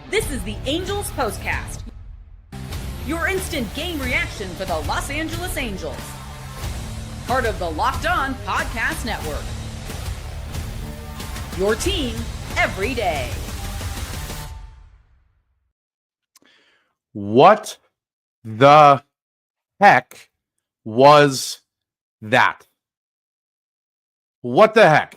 This is the Angels Postcast, your instant game reaction for the Los Angeles Angels. Part of the Locked On Podcast Network. Your team every day. What the heck was that? What the heck?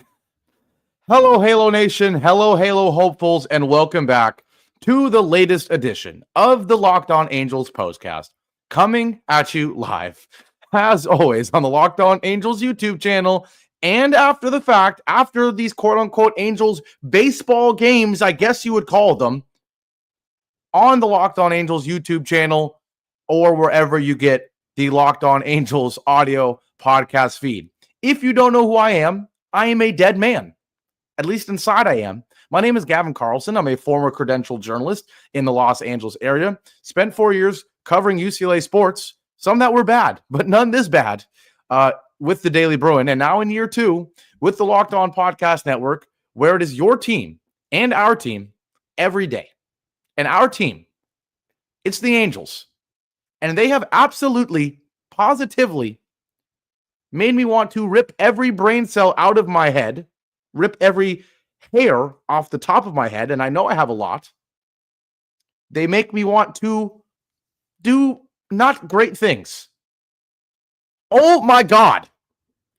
Hello, Halo Nation. Hello, Halo hopefuls, and welcome back to the latest edition of the Locked On Angels Postcast, coming at you live, as always, on the Locked On Angels YouTube channel, and after the fact, after these quote-unquote Angels baseball games, I guess you would call them, on the Locked On Angels YouTube channel, or wherever you get the Locked On Angels audio podcast feed. If you don't know who I am a dead man. At least inside I am. My name is Gavin Carlson. I'm a former credentialed journalist in the Los Angeles area. Spent 4 years covering UCLA sports, some that were bad, but none this bad, with the Daily Bruin. And now in year 2 with the Locked On Podcast Network, where it is your team and our team every day. And our team, it's the Angels. And they have absolutely, positively made me want to rip every brain cell out of my head, rip every hair off the top of my head, and I know I have a lot. They make me want to do not great things. Oh my God.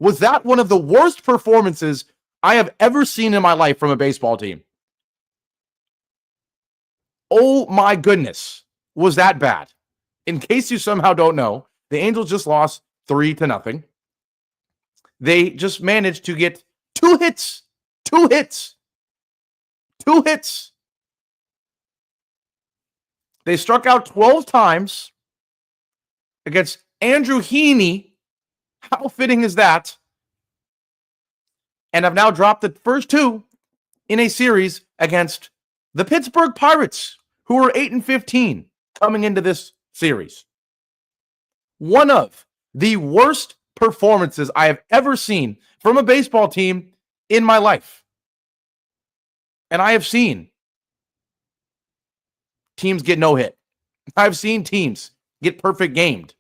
Was that one of the worst performances I have ever seen in my life from a baseball team? Oh my goodness. Was that bad? In case you somehow don't know, the Angels just lost 3-0. They just managed to get two hits. They struck out 12 times against Andrew Heaney. How fitting is that? And have now dropped the first 2 in a series against the Pittsburgh Pirates, who were 8-15 coming into this series. One of the worst performances I have ever seen from a baseball team in my life. And I have seen teams get no hit. I've seen teams get perfect gamed.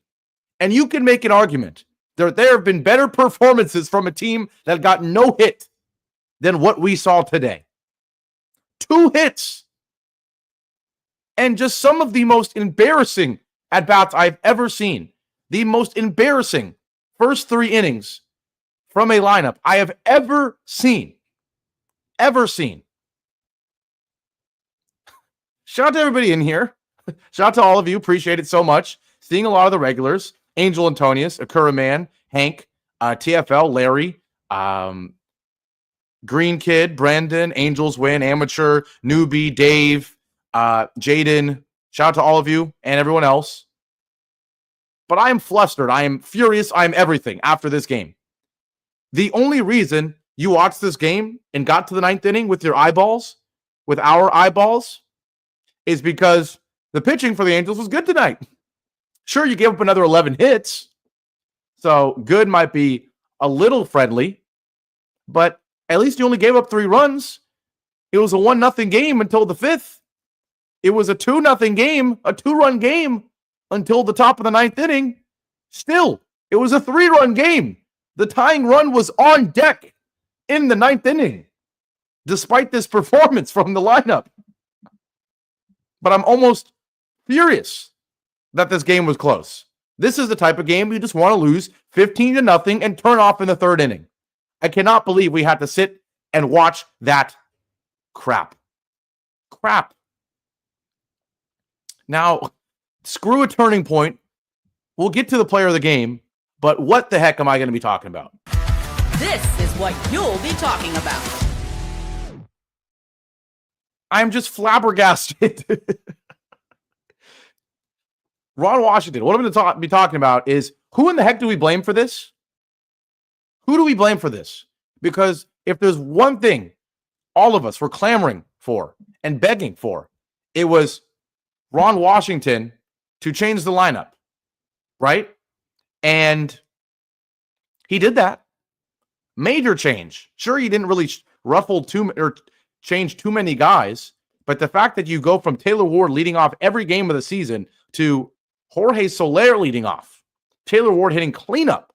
And you can make an argument that there have been better performances from a team that got no hit than what we saw today. 2 hits. And just some of the most embarrassing at-bats I've ever seen. The most embarrassing first 3 innings from a lineup I have ever seen. Shout out to everybody in here. Shout out to all of you. Appreciate it so much. Seeing a lot of the regulars. Angel Antonius, Akura Man, Hank, TFL, Larry, Green Kid, Brandon, Angels Win, Amateur, Newbie, Dave, Jaden. Shout out to all of you and everyone else. But I am flustered. I am furious. I am everything after this game. The only reason you watched this game and got to the 9th inning with your eyeballs, with our eyeballs, is because the pitching for the Angels was good tonight. Sure, you gave up another 11 hits, so good might be a little friendly, but at least you only gave up 3 runs. It was a 1-0 game until the 5th. It was a 2-0 game, a 2-run game until the top of the 9th inning. Still, it was a 3-run game. The tying run was on deck in the 9th inning, despite this performance from the lineup. But I'm almost furious that this game was close. This is the type of game you just want to lose 15-0 and turn off in the 3rd inning. I cannot believe we had to sit and watch that crap. Now, screw a turning point. We'll get to the player of the game, but what the heck am I going to be talking about? This is what you'll be talking about. I'm just flabbergasted. Ron Washington, what I'm going to be talking about is who in the heck do we blame for this? Who do we blame for this? Because if there's one thing all of us were clamoring for and begging for, it was Ron Washington to change the lineup, right? And he did that. Major change. Sure, he didn't really ruffle or change too many guys, But the fact that you go from Taylor Ward leading off every game of the season to Jorge Soler leading off, Taylor Ward hitting cleanup,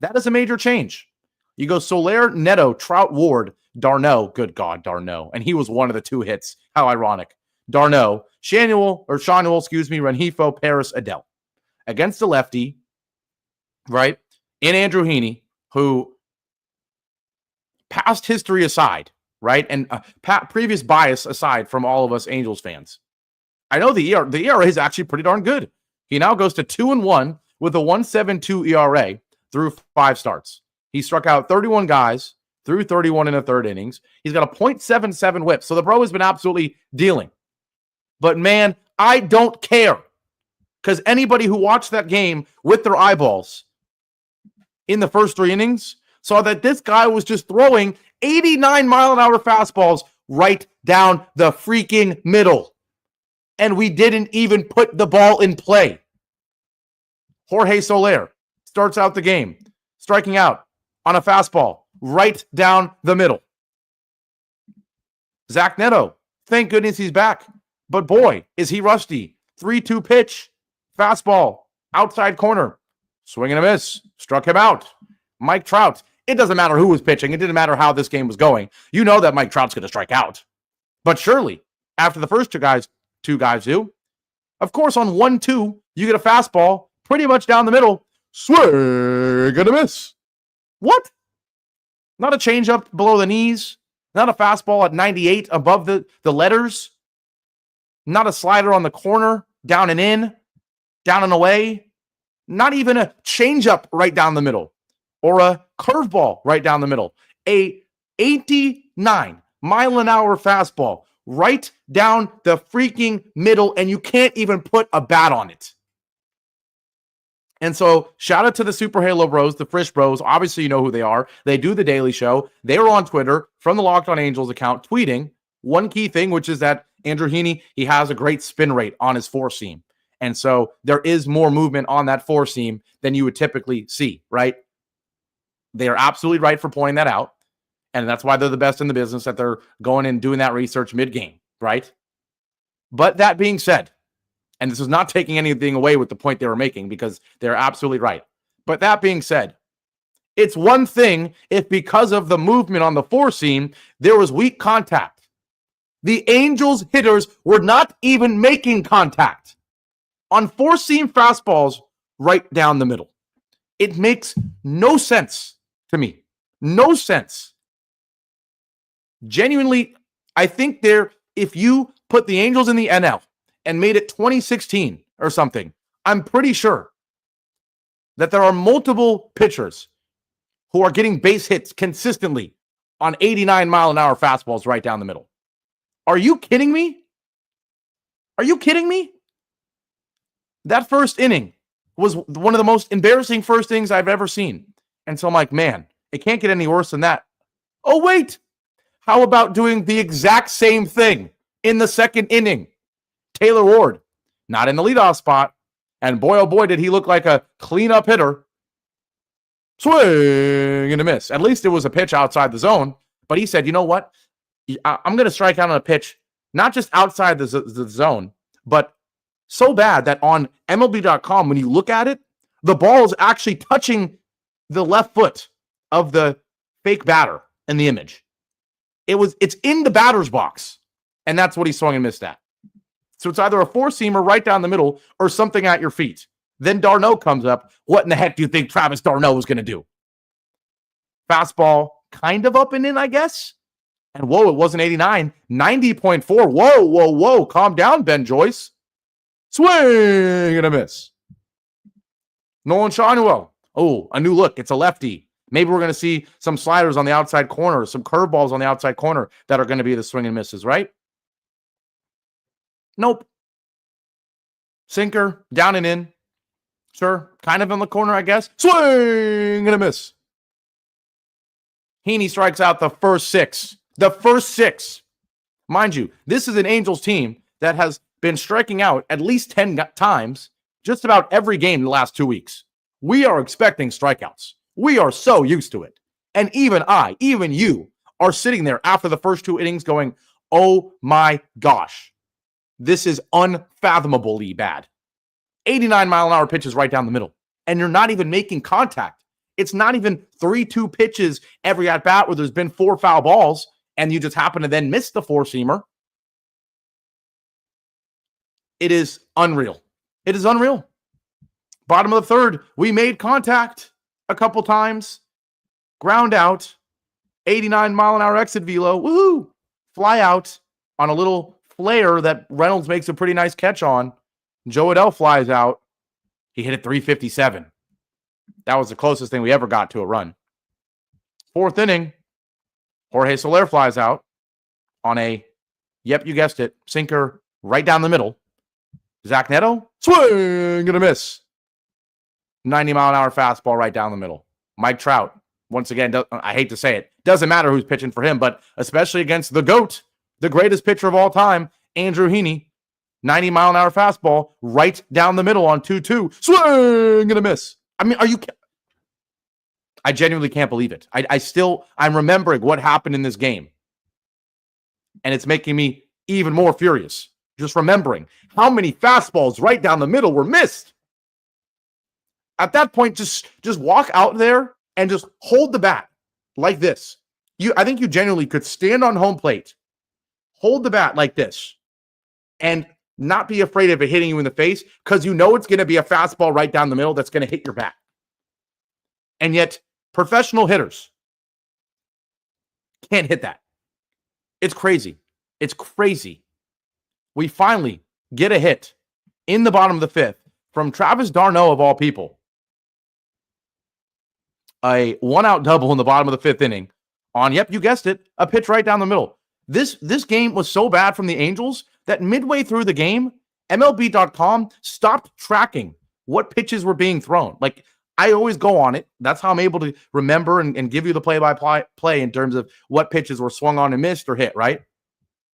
that is a major change. You go Soler, Neto, Trout, Ward, d'Arnaud, good God, d'Arnaud. And he was one of the 2 hits. How ironic. d'Arnaud, Shanuel, Rengifo, Paris, Adele. Against the lefty, right? And Andrew Heaney, who, past history aside, right? And previous bias aside from all of us Angels fans, I know the ERA is actually pretty darn good. He now goes to 2-1 with a 1.72 ERA through 5 starts. He struck out 31 guys through 31 in the 3rd innings. He's got a .77 whip. So the bro has been absolutely dealing. But man, I don't care. Because anybody who watched that game with their eyeballs in the first 3 innings saw that this guy was just throwing 89-mile-an-hour fastballs right down the freaking middle. And we didn't even put the ball in play. Jorge Soler starts out the game, striking out on a fastball right down the middle. Zach Neto, thank goodness he's back. But boy, is he rusty. 3-2 pitch, fastball, outside corner, swing and a miss, struck him out. Mike Trout, it doesn't matter who was pitching. It didn't matter how this game was going. You know that Mike Trout's going to strike out. But surely, after the first two guys do, of course, on 1-2, you get a fastball pretty much down the middle, swing and a miss. What? Not a changeup below the knees, not a fastball at 98 above the letters, not a slider on the corner, down and in, down and away, not even a changeup right down the middle or a curveball right down the middle. A 89-mile-an-hour fastball right down the freaking middle, and you can't even put a bat on it. And so shout out to the Super Halo Bros, the Frisch Bros. Obviously, you know who they are. They do the Daily Show. They were on Twitter from the Locked On Angels account tweeting one key thing, which is that Andrew Heaney, he has a great spin rate on his 4-seam. And so there is more movement on that 4-seam than you would typically see, right? They are absolutely right for pointing that out. And that's why they're the best in the business, that they're going and doing that research mid-game, right? But that being said, and this is not taking anything away with the point they were making because they're absolutely right. But that being said, it's one thing if because of the movement on the 4-seam, there was weak contact. The Angels hitters were not even making contact on 4-seam fastballs right down the middle. It makes no sense to me. No sense. Genuinely, I think if you put the Angels in the NL and made it 2016 or something, I'm pretty sure that there are multiple pitchers who are getting base hits consistently on 89-mile-an-hour fastballs right down the middle. Are you kidding me? Are you kidding me? That first inning was one of the most embarrassing first innings I've ever seen. And so I'm like, man, it can't get any worse than that. Oh, wait. How about doing the exact same thing in the second inning? Taylor Ward, not in the leadoff spot. And boy, oh boy, did he look like a cleanup hitter. Swing and a miss. At least it was a pitch outside the zone. But he said, you know what? I'm going to strike out on a pitch, not just outside the zone, but so bad that on MLB.com, when you look at it, the ball is actually touching the left foot of the fake batter in the image. It's in the batter's box, and that's what he swung and missed at. So it's either a 4-seamer right down the middle or something at your feet. Then d'Arnaud comes up. What in the heck do you think Travis d'Arnaud was going to do? Fastball kind of up and in, I guess. And whoa, it wasn't 89, 90.4. Whoa. Calm down, Ben Joyce. Swing and a miss. Nolan Shanuel. Oh, a new look. It's a lefty. Maybe we're going to see some sliders on the outside corner, some curveballs on the outside corner that are going to be the swing and misses, right? Nope. Sinker, down and in. Sure, kind of in the corner, I guess. Swing and a miss. Heaney strikes out the first 6. The first 6. Mind you, this is an Angels team that has been striking out at least 10 times just about every game in the last 2 weeks. We are expecting strikeouts. We are so used to it. And even you are sitting there after the first 2 innings going, Oh my gosh. This is unfathomably bad. 89-mile-an-hour pitches right down the middle. And you're not even making contact. It's not even 3-2 pitches every at-bat where there's been 4 foul balls and you just happen to then miss the four-seamer. It is unreal. It is unreal. Bottom of the third, we made contact a couple times. Ground out. 89-mile-an-hour exit velo. Woohoo! Fly out on a little flare that Reynolds makes a pretty nice catch on. Joe Adell flies out. He hit it 357. That was the closest thing we ever got to a run. Fourth inning, Jorge Soler flies out on a, yep, you guessed it, sinker right down the middle. Zach Neto, swing and a miss. 90-mile-an-hour fastball right down the middle. Mike Trout, once again, I hate to say it, doesn't matter who's pitching for him, but especially against the GOAT, the greatest pitcher of all time, Andrew Heaney, 90-mile-an-hour fastball right down the middle on 2-2. Swing and a miss. I mean, I genuinely can't believe it. I'm remembering what happened in this game. And it's making me even more furious. Just remembering how many fastballs right down the middle were missed. At that point, just walk out there and just hold the bat like this. I think you genuinely could stand on home plate, hold the bat like this, and not be afraid of it hitting you in the face because you know it's going to be a fastball right down the middle that's going to hit your bat. And yet, professional hitters can't hit that. It's crazy. It's crazy. We finally get a hit in the bottom of the fifth from Travis d'Arnaud, of all people. A one-out double in the bottom of the fifth inning on, yep, you guessed it, a pitch right down the middle. This game was so bad from the Angels that midway through the game, MLB.com stopped tracking what pitches were being thrown. Like, I always go on it. That's how I'm able to remember and give you the play-by-play in terms of what pitches were swung on and missed or hit, right?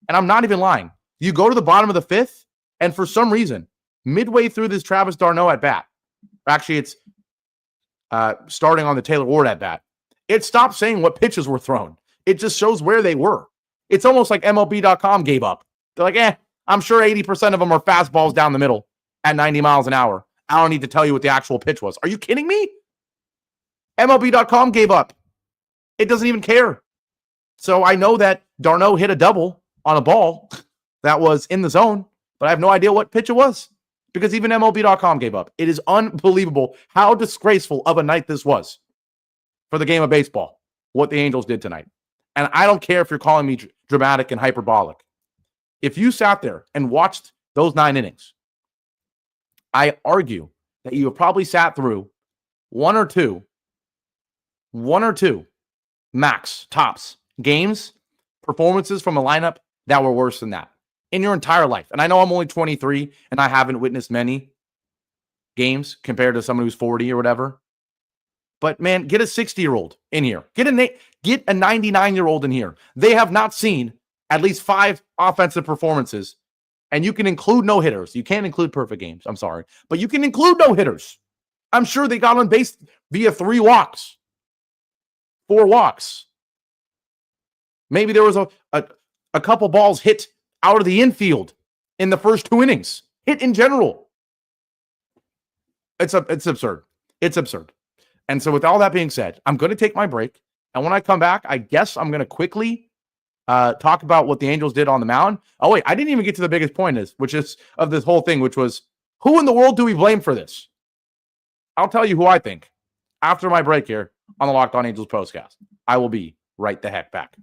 And I'm not even lying. You go to the bottom of the fifth, and for some reason, midway through this Travis d'Arnaud at bat, actually it's starting on the Taylor Ward at bat, it stopped saying what pitches were thrown. It just shows where they were. It's almost like MLB.com gave up. They're like, I'm sure 80% of them are fastballs down the middle at 90 miles an hour. I don't need to tell you what the actual pitch was. Are you kidding me? MLB.com gave up. It doesn't even care. So I know that d'Arnaud hit a double on a ball that was in the zone, but I have no idea what pitch it was because even MLB.com gave up. It is unbelievable how disgraceful of a night this was for the game of baseball, what the Angels did tonight. And I don't care if you're calling me dramatic and hyperbolic. If you sat there and watched those 9 innings, I argue that you have probably sat through one or two max tops games, performances from a lineup that were worse than that in your entire life. And I know I'm only 23 and I haven't witnessed many games compared to someone who's 40 or whatever. But man, get a 60-year-old in here. Get a 99-year-old in here. They have not seen at least 5 offensive performances. And you can include no-hitters. You can't include perfect games. I'm sorry. But you can include no-hitters. I'm sure they got on base via 3 walks. 4 walks. Maybe there was a couple balls hit out of the infield in the first 2 innings. Hit in general. It's absurd. It's absurd. And so with all that being said, I'm going to take my break. And when I come back, I guess I'm going to quickly talk about what the Angels did on the mound. Oh, wait, I didn't even get to the biggest point of this whole thing, which was, who in the world do we blame for this? I'll tell you who I think after my break here on the Locked On Angels Postcast. I will be right the heck back.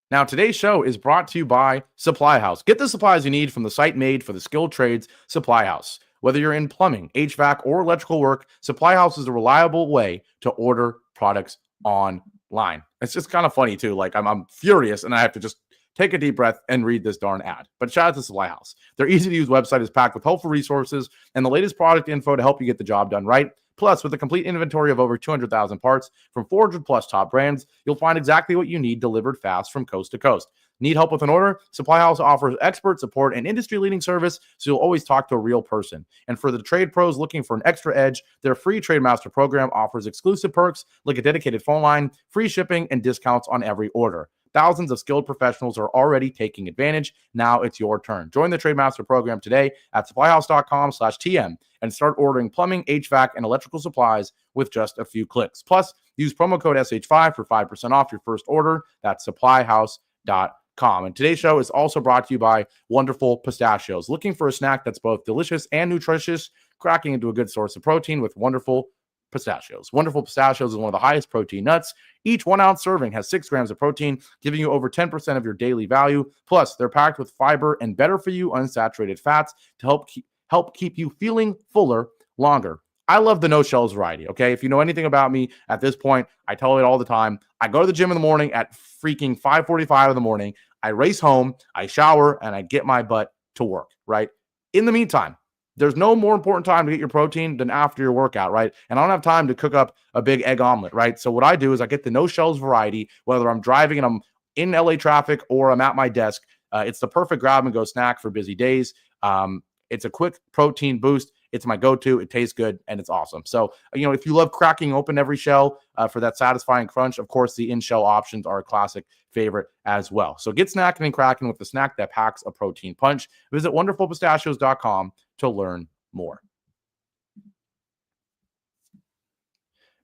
Now, today's show is brought to you by Supply House. Get the supplies you need from the site made for the skilled trades, Supply House. Whether you're in plumbing, HVAC, or electrical work, Supply House is a reliable way to order products online. It's just kind of funny too. Like I'm furious and I have to just take a deep breath and read this darn ad. But shout out to Supply House. Their easy to use website is packed with helpful resources and the latest product info to help you get the job done right. Plus, with a complete inventory of over 200,000 parts from 400 plus top brands, you'll find exactly what you need delivered fast from coast to coast. Need help with an order? Supply House offers expert support and industry-leading service, so you'll always talk to a real person. And for the trade pros looking for an extra edge, their free Trade Master program offers exclusive perks like a dedicated phone line, free shipping, and discounts on every order. Thousands of skilled professionals are already taking advantage. Now it's your turn. Join the Trade Master program today at supplyhouse.com/TM and start ordering plumbing, HVAC, and electrical supplies with just a few clicks. Plus, use promo code SH5 for 5% off your first order. That's supplyhouse.com. And today's show is also brought to you by Wonderful Pistachios. Looking for a snack that's both delicious and nutritious? Cracking into a good source of protein with Wonderful Pistachios. Wonderful Pistachios is one of the highest protein nuts. Each 1 ounce serving has 6 grams of protein, giving you over 10% of your daily value. Plus, they're packed with fiber and better for you unsaturated fats to help keep you feeling fuller longer. I love the no shells variety. Okay. If you know anything about me at this point, I tell it all the time. I go to the gym in the morning at freaking 5:45 in the morning. I race home, I shower, and I get my butt to work, right? In the meantime, there's no more important time to get your protein than after your workout, right? And I don't have time to cook up a big egg omelet, right? So what I do is I get the no shells variety, whether I'm driving and I'm in LA traffic or I'm at my desk. It's the perfect grab and go snack for busy days. It's a quick protein boost. It's my go-to. It tastes good, and it's awesome. So, if you love cracking open every shell for that satisfying crunch, of course, the in-shell options are a classic favorite as well. So get snacking and cracking with the snack that packs a protein punch. Visit wonderfulpistachios.com to learn more.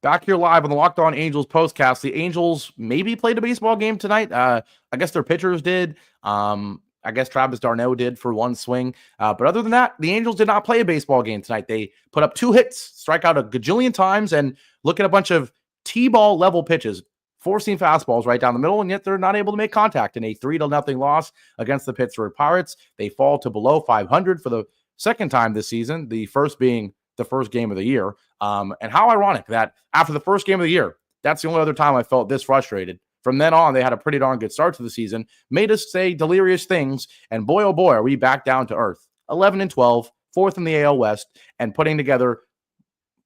Back here live on the Locked On Angels Postcast. The Angels maybe played a baseball game tonight. I guess their pitchers did. I guess Travis d'Arnaud did for one swing. But other than that, the Angels did not play a baseball game tonight. They put up 2 hits, strike out a gajillion times, and look at a bunch of T-ball level pitches, 4-seam fastballs right down the middle, and yet they're not able to make contact in a 3-0 loss against the Pittsburgh Pirates. They fall to below 500 for the second time this season, the first being the first game of the year. And how ironic that after the first game of the year, that's the only other time I felt this frustrated. From then on, they had a pretty darn good start to the season, made us say delirious things, and boy, oh boy, are we back down to earth. 11-12, 4th in the AL West, and putting together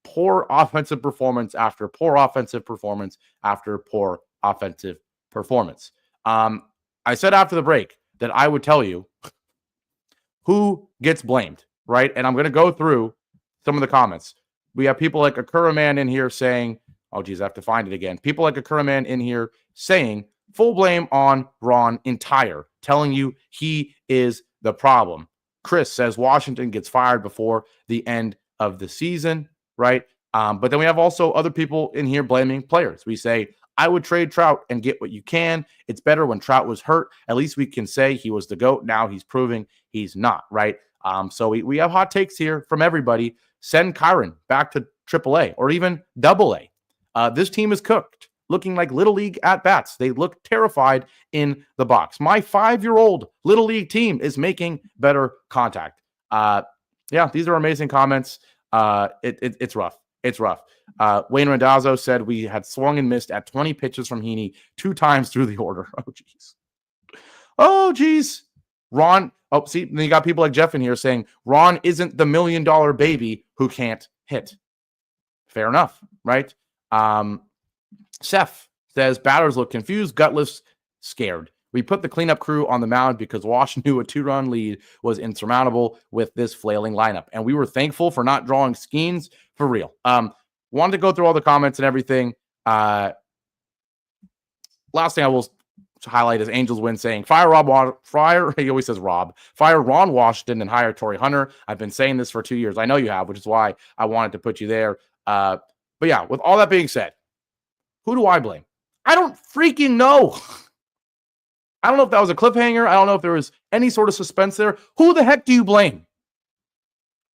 poor offensive performance after poor offensive performance after poor offensive performance. I said after the break that I would tell you who gets blamed, right? And I'm going to go through some of the comments. We have people like Akura Man in here saying, oh, geez, I have to find it again. People like Akura Man in here saying full blame on Ron Entire, telling you he is the problem. Chris says Washington gets fired before the end of the season, right? But then we have also other people in here blaming players. We say, I would trade Trout and get what you can. It's better when Trout was hurt. At least we can say he was the GOAT. Now he's proving he's not, right? So we have hot takes here from everybody. Send Kyron back to AAA or even AA. This team is cooked, looking like Little League at-bats. They look terrified in the box. My 5-year-old Little League team is making better contact. Yeah, these are amazing comments. It's rough. It's rough. Wayne Randazzo said we had swung and missed at 20 pitches from Heaney 2 times through the order. Oh, geez. Ron, see, then you got people like Jeff in here saying Ron isn't the $1 million baby who can't hit. Fair enough, right? Seth says batters look confused, gutless, scared. We put the cleanup crew on the mound because Wash knew a 2-run lead was insurmountable with this flailing lineup. And we were thankful for not drawing Skeens for real. Wanted to go through all the comments and everything. Last thing I will highlight is Angels win saying fire he always says fire Ron Washington and hire Torrey Hunter. I've been saying this for 2 years. I know you have, which is why I wanted to put you there. But yeah, with all that being said, who do I blame? I don't freaking know. I don't know if that was a cliffhanger. I don't know if there was any sort of suspense there. Who the heck do you blame?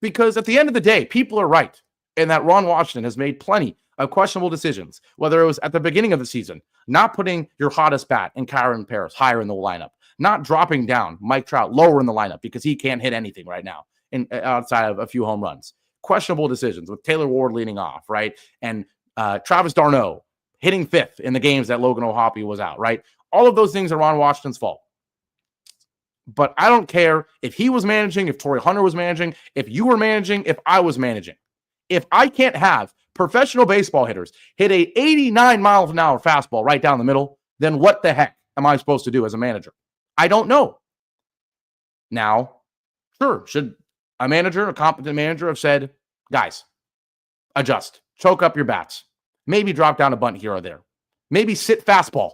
Because at the end of the day, people are right in that Ron Washington has made plenty of questionable decisions, whether it was at the beginning of the season, not putting your hottest bat in Kyron Paris higher in the lineup, not dropping down Mike Trout lower in the lineup because he can't hit anything right now outside of a few home runs. Questionable decisions with Taylor Ward leading off, right? And Travis d'Arnaud hitting 5th in the games that Logan O'Hoppe was out, right? All of those things are Ron Washington's fault. But I don't care if he was managing, if Torrey Hunter was managing, if you were managing, if I was managing. If I can't have professional baseball hitters hit a 89 miles an hour fastball right down the middle, then what the heck am I supposed to do as a manager? I don't know. Now, sure, should a manager, a competent manager, have said, guys, adjust, choke up your bats, maybe drop down a bunt here or there, maybe sit fastball.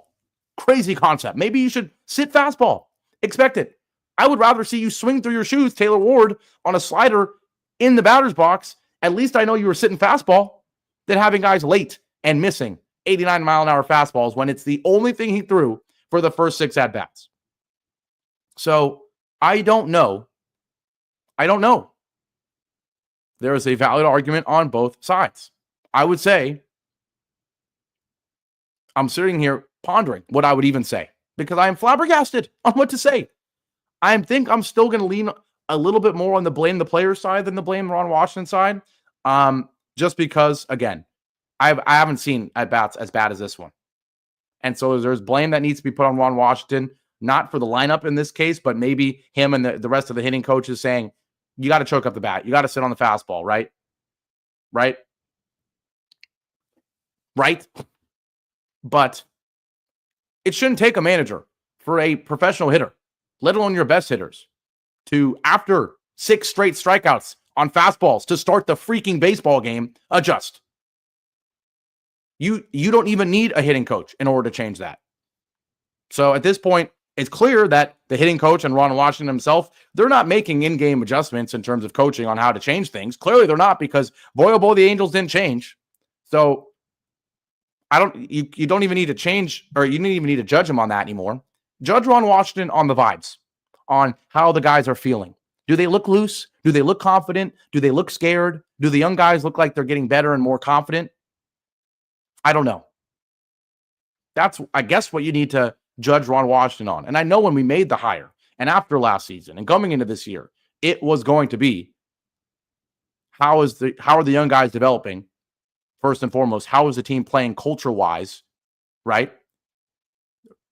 Crazy concept. Maybe you should sit fastball. Expect it. I would rather see you swing through your shoes, Taylor Ward, on a slider in the batter's box. At least I know you were sitting fastball, than having guys late and missing 89 mile an hour fastballs when it's the only thing he threw for the first 6 at-bats. So I don't know. There is a valid argument on both sides. I would say, I'm sitting here pondering what I would even say because I am flabbergasted on what to say. I think I'm still going to lean a little bit more on the blame the player side than the blame Ron Washington side. Just because, again, I haven't seen at-bats as bad as this one. And so there's blame that needs to be put on Ron Washington, not for the lineup in this case, but maybe him and the rest of the hitting coaches saying, you got to choke up the bat. You got to sit on the fastball, right? Right? But it shouldn't take a manager for a professional hitter, let alone your best hitters, to, after 6 straight strikeouts on fastballs to start the freaking baseball game, adjust. You don't even need a hitting coach in order to change that. So at this point, it's clear that the hitting coach and Ron Washington himself, they're not making in-game adjustments in terms of coaching on how to change things. Clearly they're not, because boy, oh boy, the Angels didn't change. So you don't even need to change, or you didn't even need to judge him on that anymore. Judge Ron Washington on the vibes, on how the guys are feeling. Do they look loose? Do they look confident? Do they look scared? Do the young guys look like they're getting better and more confident? I don't know. That's, I guess, what you need to judge Ron Washington on. And I know when we made the hire and after last season and coming into this year, it was going to be, how are the young guys developing? First and foremost, how is the team playing culture-wise, right?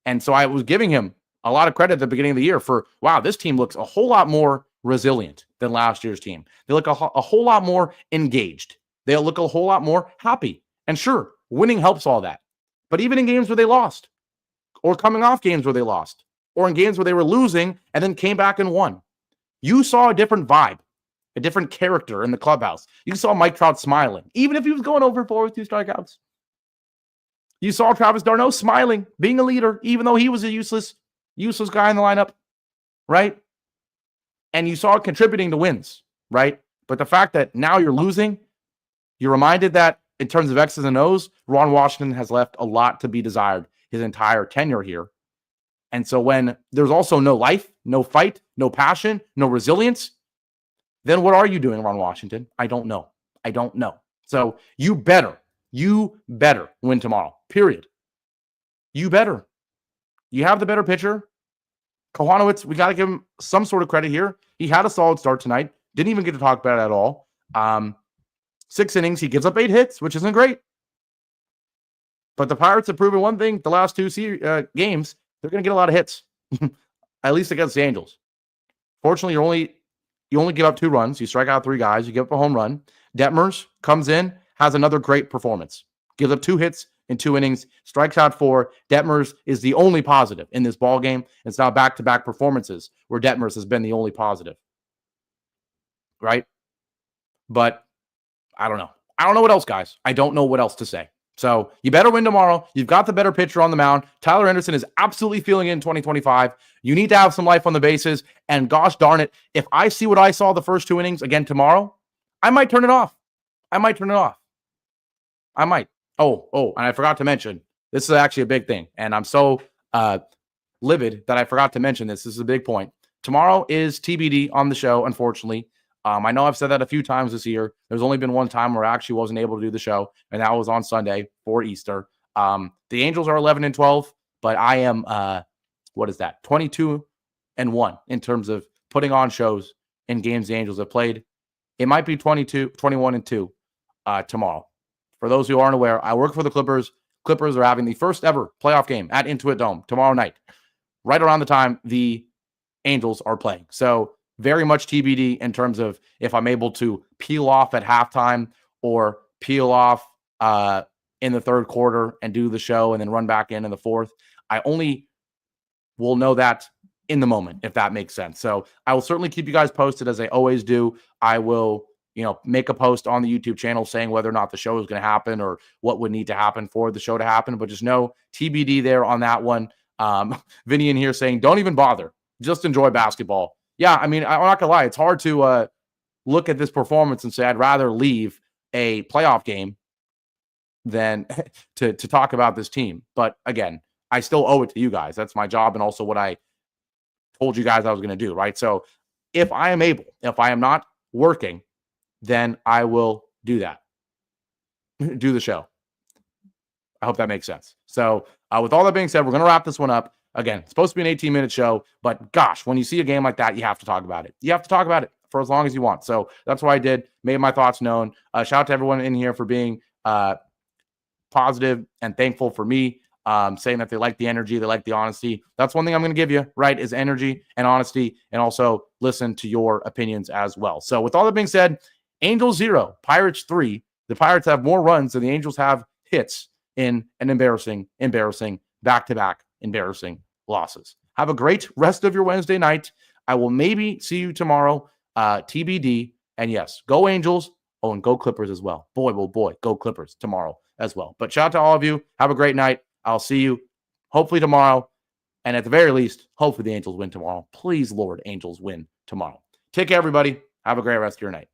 And so I was giving him a lot of credit at the beginning of the year for, wow, this team looks a whole lot more resilient than last year's team. They look a whole lot more engaged. They look a whole lot more happy. And sure, winning helps all that. But even in games where they lost, or coming off games where they lost, or in games where they were losing and then came back and won, you saw a different vibe, a different character in the clubhouse. You saw Mike Trout smiling, even if he was going over 4 with 2 strikeouts. You saw Travis d'Arnaud smiling, being a leader, even though he was a useless guy in the lineup, right? And you saw it contributing to wins, right? But the fact that now you're losing, you're reminded that in terms of X's and O's, Ron Washington has left a lot to be desired his entire tenure here. And so when there's also no life, no fight, no passion, no resilience, then what are you doing, Ron Washington? I don't know. So you better win tomorrow, period. You better. You have the better pitcher. Kohanowitz, we got to give him some sort of credit here. He had a solid start tonight. Didn't even get to talk about it at all. 6 innings. He gives up 8 hits, which isn't great. But the Pirates have proven one thing the last 2 games. They're going to get a lot of hits, at least against the Angels. Fortunately, you only give up 2 runs. You strike out 3 guys. You give up a home run. Detmers comes in, has another great performance. Gives up 2 hits in 2 innings, strikes out 4. Detmers is the only positive in this ball game. It's now back-to-back performances where Detmers has been the only positive. Right? But I don't know. I don't know what else, guys. I don't know what else to say. So you better win tomorrow. You've got the better pitcher on the mound. Tyler Anderson is absolutely feeling it in 2025. You need to have some life on the bases. And gosh darn it, if I see what I saw the first 2 innings again tomorrow, I might turn it off. I might. Oh, and I forgot to mention, this is actually a big thing. And I'm so livid that I forgot to mention this. This is a big point. Tomorrow is TBD on the show, unfortunately. I know I've said that a few times this year. There's only been one time where I actually wasn't able to do the show, and that was on Sunday for Easter. The Angels are 11-12, but I am, 22-1 in terms of putting on shows in games the Angels have played. It might be 21-2 tomorrow. For those who aren't aware, I work for the Clippers. Clippers are having the first ever playoff game at Intuit Dome tomorrow night, right around the time the Angels are playing. So very much TBD in terms of if I'm able to peel off at halftime or peel off in the third quarter and do the show and then run back in the fourth. I only will know that in the moment, if that makes sense. So I will certainly keep you guys posted as I always do. I will, make a post on the YouTube channel saying whether or not the show is going to happen or what would need to happen for the show to happen. But just know TBD there on that one. Vinny in here saying, don't even bother. Just enjoy basketball. Yeah, I mean, I'm not going to lie. It's hard to look at this performance and say I'd rather leave a playoff game than to talk about this team. But again, I still owe it to you guys. That's my job and also what I told you guys I was going to do, right? So if I am able, if I am not working, then I will do that. Do the show. I hope that makes sense. So with all that being said, we're going to wrap this one up. Again, it's supposed to be an 18-minute show, but gosh, when you see a game like that, you have to talk about it. You have to talk about it for as long as you want. So that's what I did, made my thoughts known. Shout out to everyone in here for being positive and thankful for me, saying that they like the energy, they like the honesty. That's one thing I'm going to give you, right, is energy and honesty, and also listen to your opinions as well. So with all that being said, Angels 0, Pirates 3. The Pirates have more runs than the Angels have hits in an embarrassing, back-to-back embarrassing losses. Have a great rest of your Wednesday night. I will maybe see you tomorrow, TBD. And yes, go Angels. Oh, and go Clippers as well. Boy, go Clippers tomorrow as well. But shout out to all of you. Have a great night. I'll see you hopefully tomorrow. And at the very least, hopefully the Angels win tomorrow. Please, Lord, Angels win tomorrow. Take care, everybody. Have a great rest of your night.